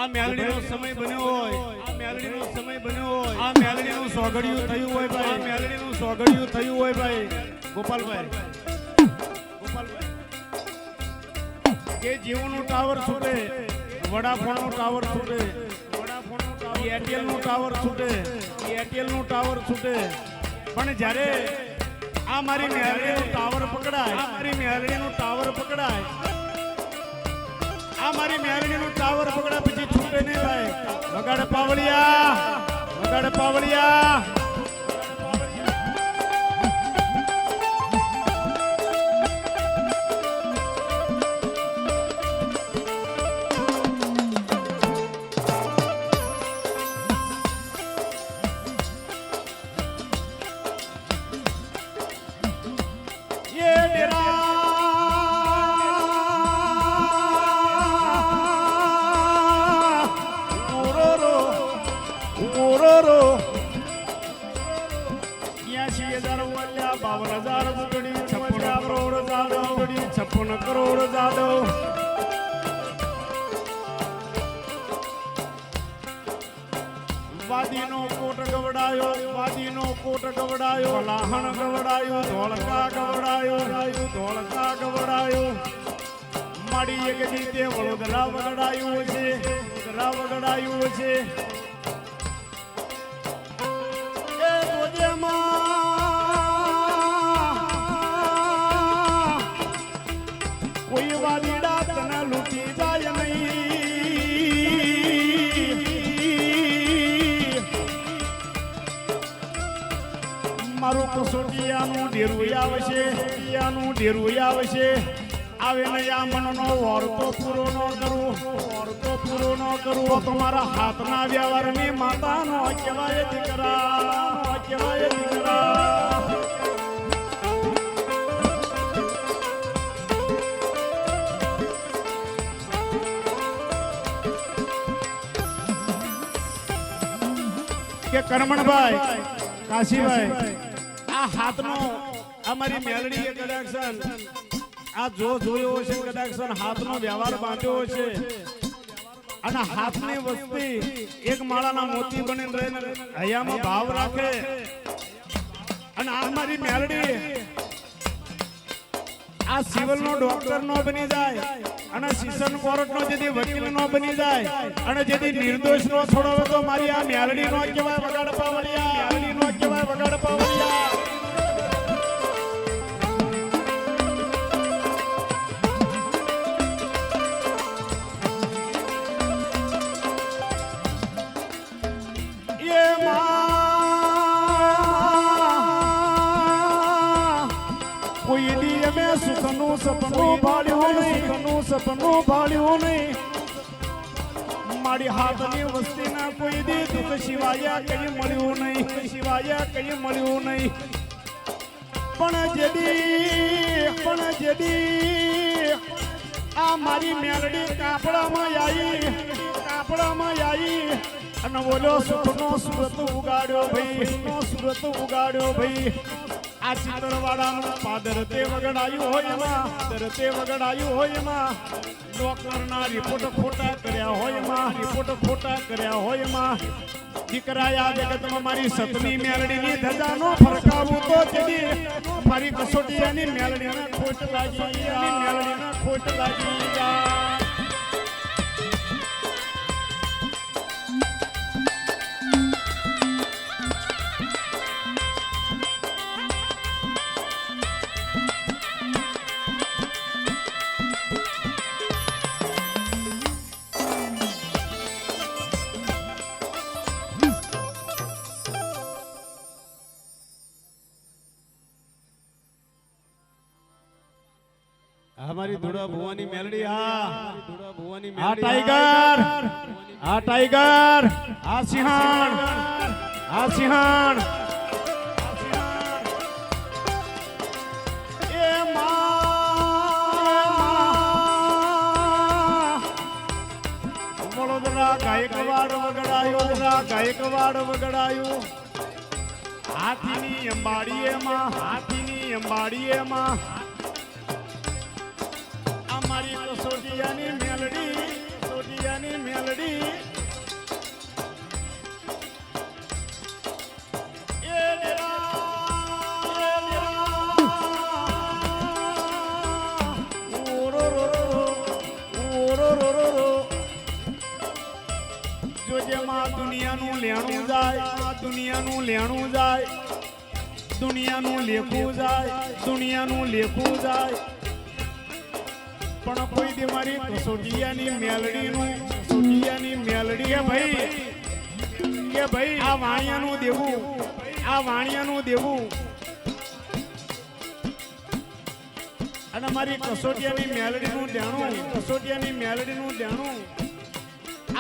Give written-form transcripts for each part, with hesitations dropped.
આ મેલડીનો સમય બન્યો હોય, આ મેલડીનો સમય બન્યો હોય, આ મેલડીનું સોગડિયું થયું હોય ભાઈ, આ મેલડીનું સોગડિયું થયું હોય ભાઈ ગોપાલભાઈ કે જીઓનું ટાવર છૂટે, વડાફોનનું ટાવર છૂટે, વડાફોનનું ટાવર, એરટેલનું ટાવર છૂટે, એરટેલનું ટાવર છૂટે, પણ જ્યારે આ મારી મેલડીનું ટાવર પકડાય, આ મારી મેલડીનું ટાવર પકડાય, આ મારી મેલડીનું ટાવર પકડા પછી છૂટે નહીં ભાઈ. વગાડ પાવળિયા, વગાડ પાવળિયા. કરોડ જાદવ વાદીનો કોટ ગવડાયો, વાદીનો કોટ ગવડાયો, લાહણ ગવડાયો, ધોળકા ગવડાયો, ધોળકા ગવડાયો, માડી એક રીતે વડોદરા વગડાયું છે, વડોદરા વગડાયું છે. એ કોઈ વાદીડા તને લૂટી જાય નહીં. મારું કસોટિયાનું ડેરું આવશે, નું ડેરું આવશે. આવે નહીં આ મનનો વર્તો પૂરો ન કરું, વર્તો પૂરો ન કરું તમારા હાથના વ્યવહારની માતાનો કહેવાય દીકરા, કહેવાય દીકરા. કે કરમણભાઈ, કાશીભાઈ, આ હાથનો અમારી મેલડીએ કદાચ આ જોયો હશે, કદાચ હાથનો વ્યવહાર બાંધ્યો હશે અને હાથની વસ્તી એક માળાના મોતી બની રહીને હૈયામાં ભાવ રાખે. અને આ મારી મેલડી આ સિવિલ નો ડોક્ટર નો બની જાય અને સેશન કોર્ટ નો જેથી વકીલ નો બની જાય અને જેથી નિર્દોષ નો છોડવે તો મારી આ મેલડી નો કહેવાય વગાડ પાવળિયા, મેલડી નો કહેવાય વગાડ પાવળિયા. કોઈ દી અમે સુખનું સપનું ભાળ્યું નહીં, સુખનું સપનું ભાળ્યું નહીં. મારી હાથની વસ્તીના કોઈ દી દુઃખ સિવાય કઈ મળ્યું નહીં, સિવાય કઈ મળ્યું નહીં. પણ જેદી આ મારી મેલડી કાપડામાં આવી અને બોલો સુખનો સુરત ઉગાડ્યો ભાઈ, સુરત ઉગાડ્યો ભાઈ. આ ચિત્રવાળાનું પાદર તે વગડાયું હોય એમાં, પાદર તે વગડાયું હોય એમાં, ડોક્ટરના રિપોર્ટ ખોટા કર્યા હોય એમાં, રિપોર્ટ ખોટા કર્યા હોય એમાં. દીકરા આ જગતમાં મારી સતની મેલડીની ધજાનો ફરકાવું તો જડી મારી કસોટીયાની મેલડીને ખોટ લાગી, મેલડીને ખોટ લાગી જાય. हमारी धुड़ा भुवानी मेलडी, हाँ धुड़ा भुवानी मेलडी, हाँ टाइगर, हाँ टाइगर, हाँ सिंहण, हाँ सिंहण. ए वडोदरा गायकवाड़ वगड़ायो, गायकवाड़ वगड़ायो. हाथीनी अंबाड़ीए मां, हाथीनी अंबाड़ीए मां. અમારી તો સોટિયાની મેલડી, સોટિયાની મેલડી. છે માં દુનિયાનું લેણું જાય, દુનિયાનું લેણું જાય, દુનિયાનું લેખું જાય, દુનિયાનું લેખું જાય, પણ કોઈ દી મારી કસોટિયાની મેલડીનું, કસોટિયાની મેલડી કે ભાઈ આ વાણિયાનું દેવું, આ વાણિયાનું દેવું. અને મારી કસોટિયાની મેલડીનું દેણું, કસોટિયાની મેલડીનું દેણું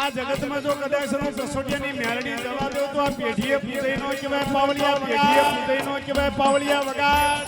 આ જગતમાં જો કદાચ કસોટિયાની મેલડી જવા દો તો આ પેઢીએ પૂજાઈ નો કહેવાય પાવલિયા, પેઢીએ પૂજાઈ નો કહેવાય પાવલિયા વગાડ.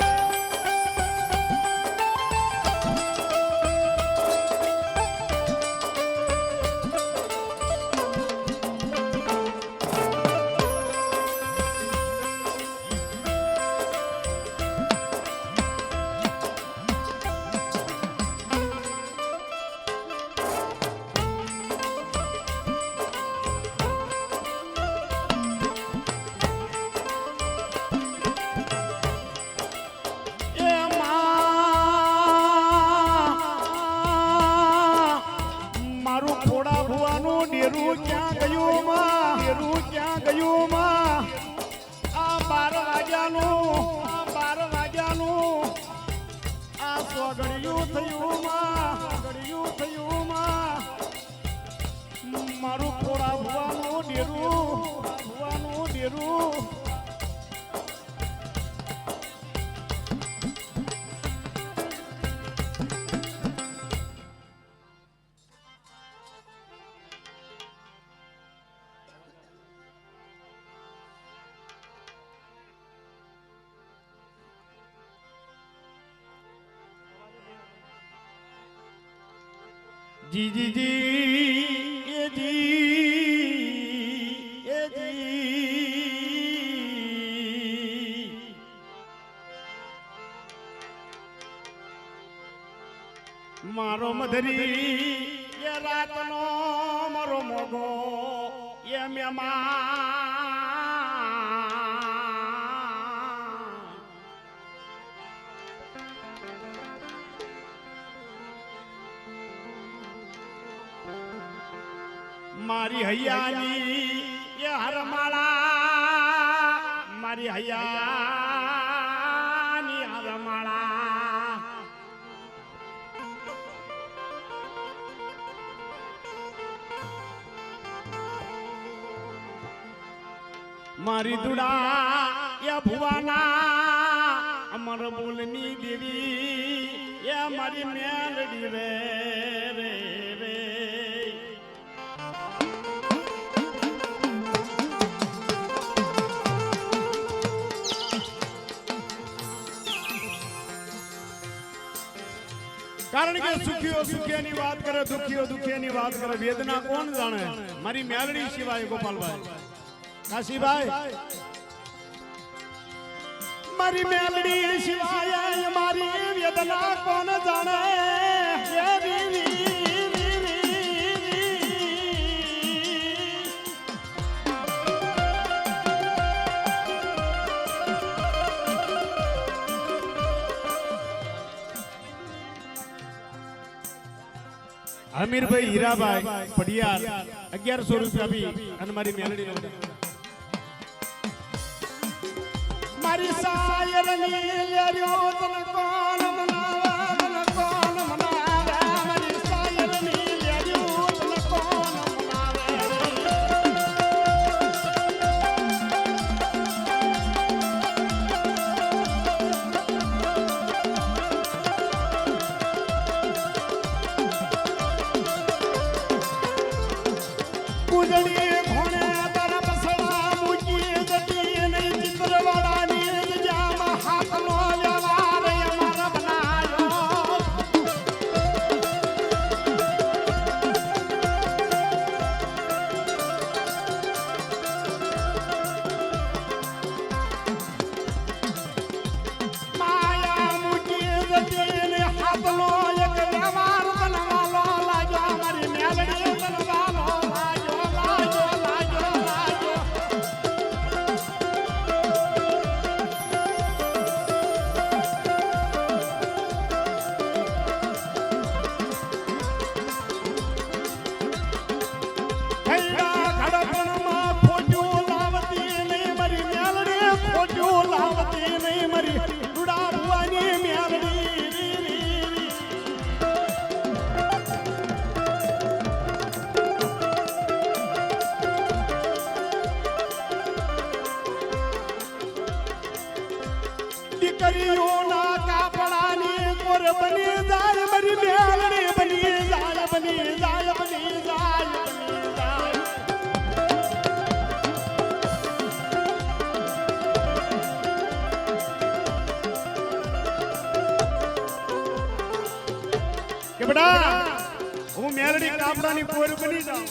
મારું ખોડા ભુવાનું ડેરું જી જી જી એ જી મારો મધરી એ રાતનો મારો મોગો એ મારી હૈયાની એ હરમાળા, મારી હૈયાની હરમાળા. મારી દુડા એ ભુવાના અમર બોલની દેવી એ મારી મેલડી રે રે રે. કારણ કે સુખીઓ સુખિયાની વાત કરે, દુખીઓ દુખિયાની વાત કરે, વેદના કોણ જાણે? મારી મેલડી સિવાય. ગોપાલભાઈ, કાશીભાઈ, મારી મેલડી સિવાય મારી વેદના કોણ જાણે? અમીરભાઈ હીરાભાઈ પડિયાર 1100 રૂપિયા આપી અને મારી મેલડી મારી સાયરની લેર્યો તન કોણ મનાવે, તન કોણ મનાવે, મારી સાયરની લેર્યો તન કોણ મનાવે. કુજડી ઘોણે તારા બસડા મૂકી જતી નહીં ચિત્રવાળાની જામાં હાથનો વ્યવહાર અમાર બનાયો. માયા મૂકી જતી ને હાથનો એક વ્યવહાર બનવાલો લાગ્યો, મારી મેલડી બનવાલો લાગ્યો. દીકરીઓના કાપડાની કોર બની જાય મારી મેલડી બની જાય બની જાય બની જાય બની જાય કે બેટા હું મેલડી કાપડાની કોર બની જાઉં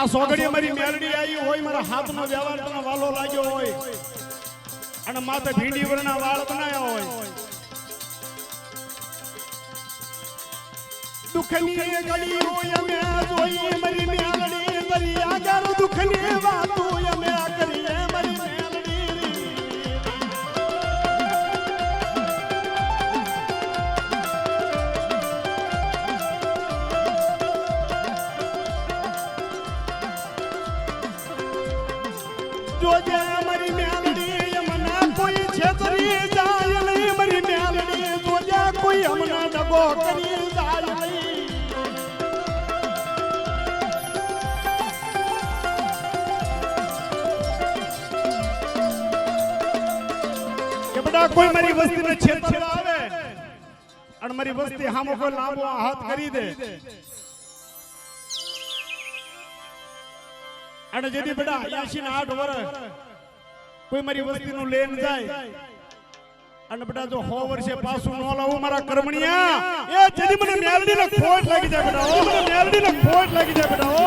આ સોગડી મારી મેલડી આવી હોય મારા હાથનો વ્યવહાર તને વાલો લાગ્યો હોય અને માથે ભીંડી વરના વાળ બનાવ્યા હોય દુખની ઘડી હોય અમે જોઈએ મારી મેલડી તરી આગળ દુખની વાતો અમે કરીએ મારી મેલડી જોજે મારી મેલડી અમના કોઈ છેતરી જાય નહીં મારી મેલડી જોજે કોઈ અમના દગો કરી જાય નહીં કે બેટા કોઈ મારી વસ્તીને છેતરવા આવે અને મારી વસ્તી હામો કોઈ લાંબો હાથ કરી દે અને જેથી બેટા 88 વર્ષ કોઈ મારી વસ્તીનું લેન જાય અને બેટા જો 100 વર્ષે પાછું ન લાવું મારા કર્મણિયા એ જેથી મને મેલડીને ખોટ લાગી જાય બેટા ઓ મને મેલડીને ખોટ લાગી જાય બેટા ઓ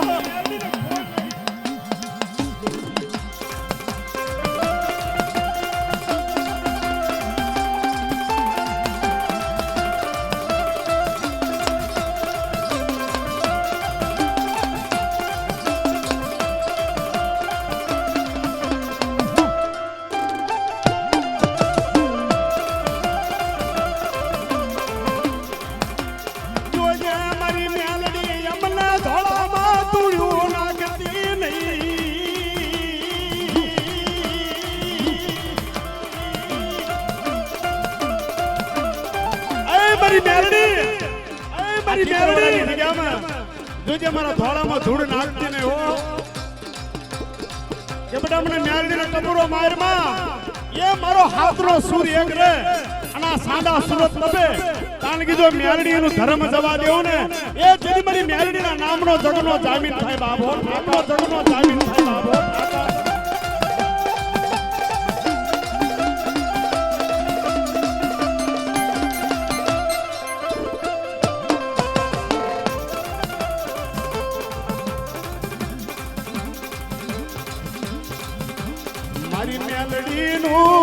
મારા ધોળામાં ધૂળ નાખતી ને હો કે બેટા મને મેલડીનો ટપુરો મારમાં એ મારો હાથનો સૂર એક રે અને આ સાદા સુરત નબે કારણ કે જો મેલડીનું ધર્મ જવા દેવું ને એ જેની મારી મેલડીના નામનો જગનો જામીન થાય બાબો નામનો જગનો જામીન થાય બાબો મારી મેલડીનું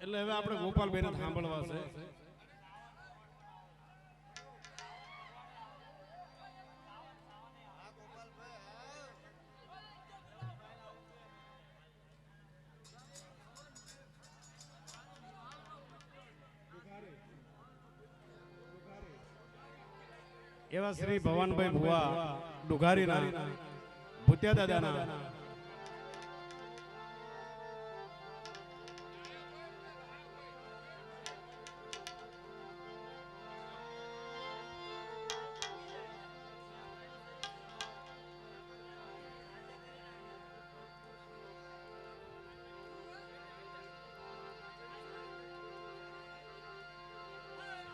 એટલે હવે આપણે ગોપાલભાઈને સાંભળવા છે એવા શ્રી ભવાનભાઈ ભુવા ડુઘારીના ભૂત્યા દાદાના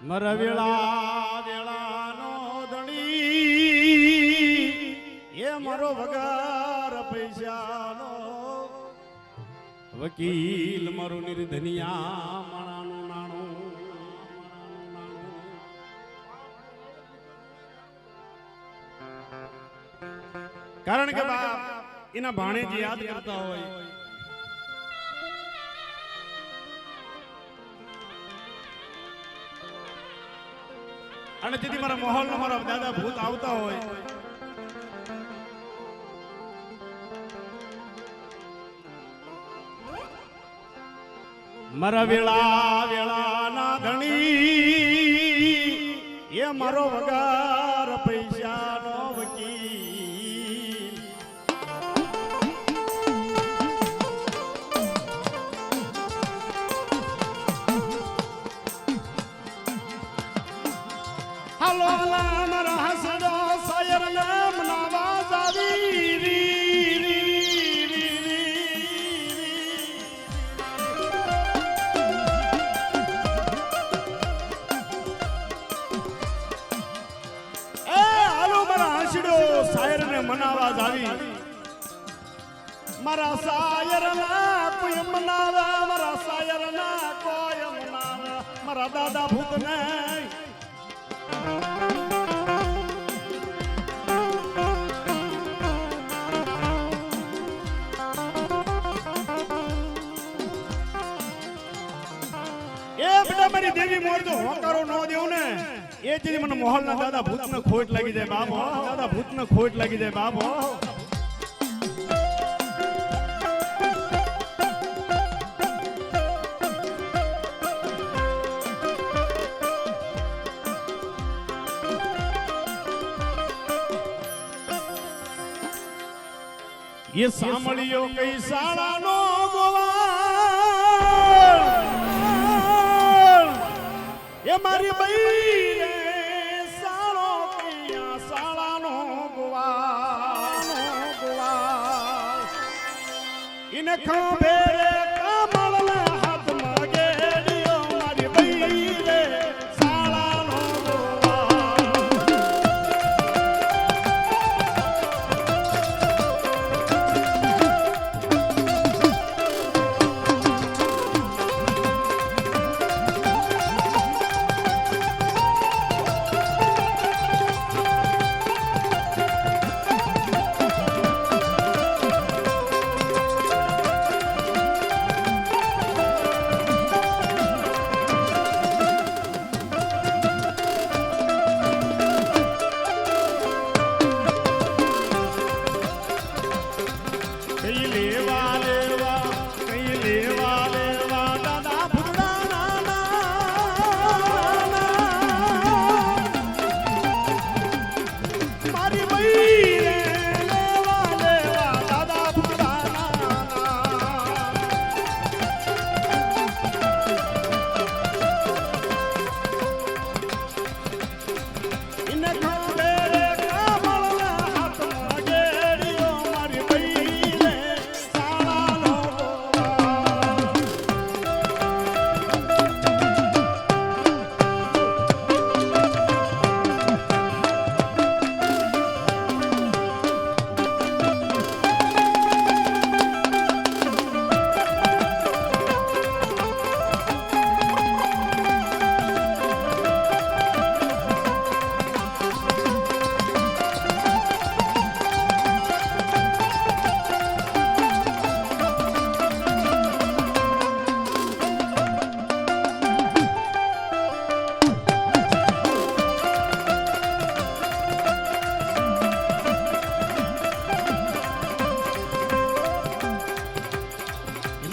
મર વેળા વેળાનો ધણી એ મારો વગર પૈસાનો વકીલ મારો નિર્ધનિયા માણાનું નાણું કારણ કે બાપ એના ભાણેજી યાદ કરતા હોય અને તેથી મારા મોહલ મારા દાદા ભૂત આવતા હોય મારા વેળા વેળાના ધણી એ મારો વગર પૈસાનો વકીલ હાલો મારા હસડો સાયર નામ નાવા જાવી મનાવા જાવી મારા સાયર ના કોઈ મનાવા મારા સાયર ના કોઈ મનાવા મારા દાદા ભૂત ને એ બેટા મારી દેવી મોર તો હોકારો ન દેવું ને એ જેથી મને મોહલ ના દાદા ભૂત ને ખોટ લાગી જાય બાબો દાદા ભૂત ને ખોટ લાગી જાય બાબો ये सामलियो कई साळानो गोवाळ ये मारी बई रे साळो कया साळानो गोवाळ इने खंभे रे कमळना हाथ मागेडियो मारी बई रे साळानो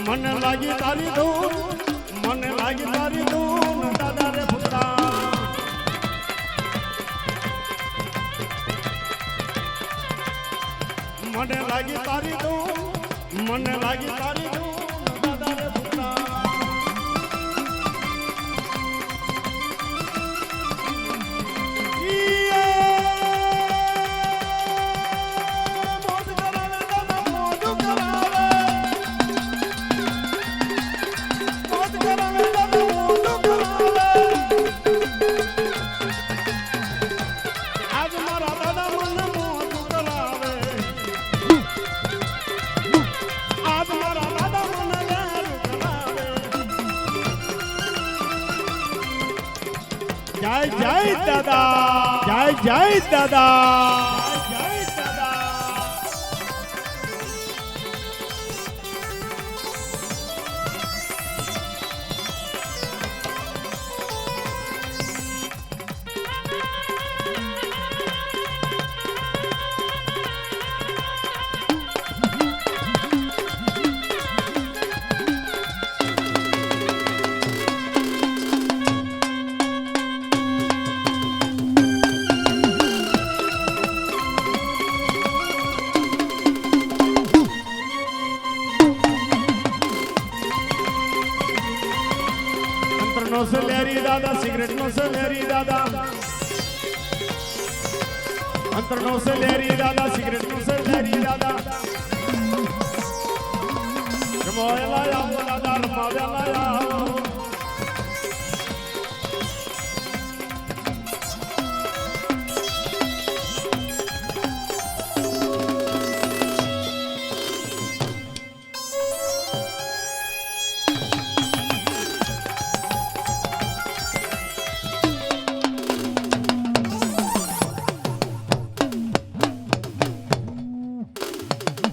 મને લાગી તારી ધૂન મને લાગી તારી ધૂન દાદા રે પુત્રા મને લાગી તારી ધૂન મને લાગી તારી ધૂન દાદા રે પુત્રા જય જય દાદા જય જય દાદા જય દાદા નો સલેરી દાદા સિગરેટ નો સલેરી દાદા અંતર નો સલેરી દાદા સિગરેટ નો સલેરી દાદા રમોયેલા દાદા રમાવેલા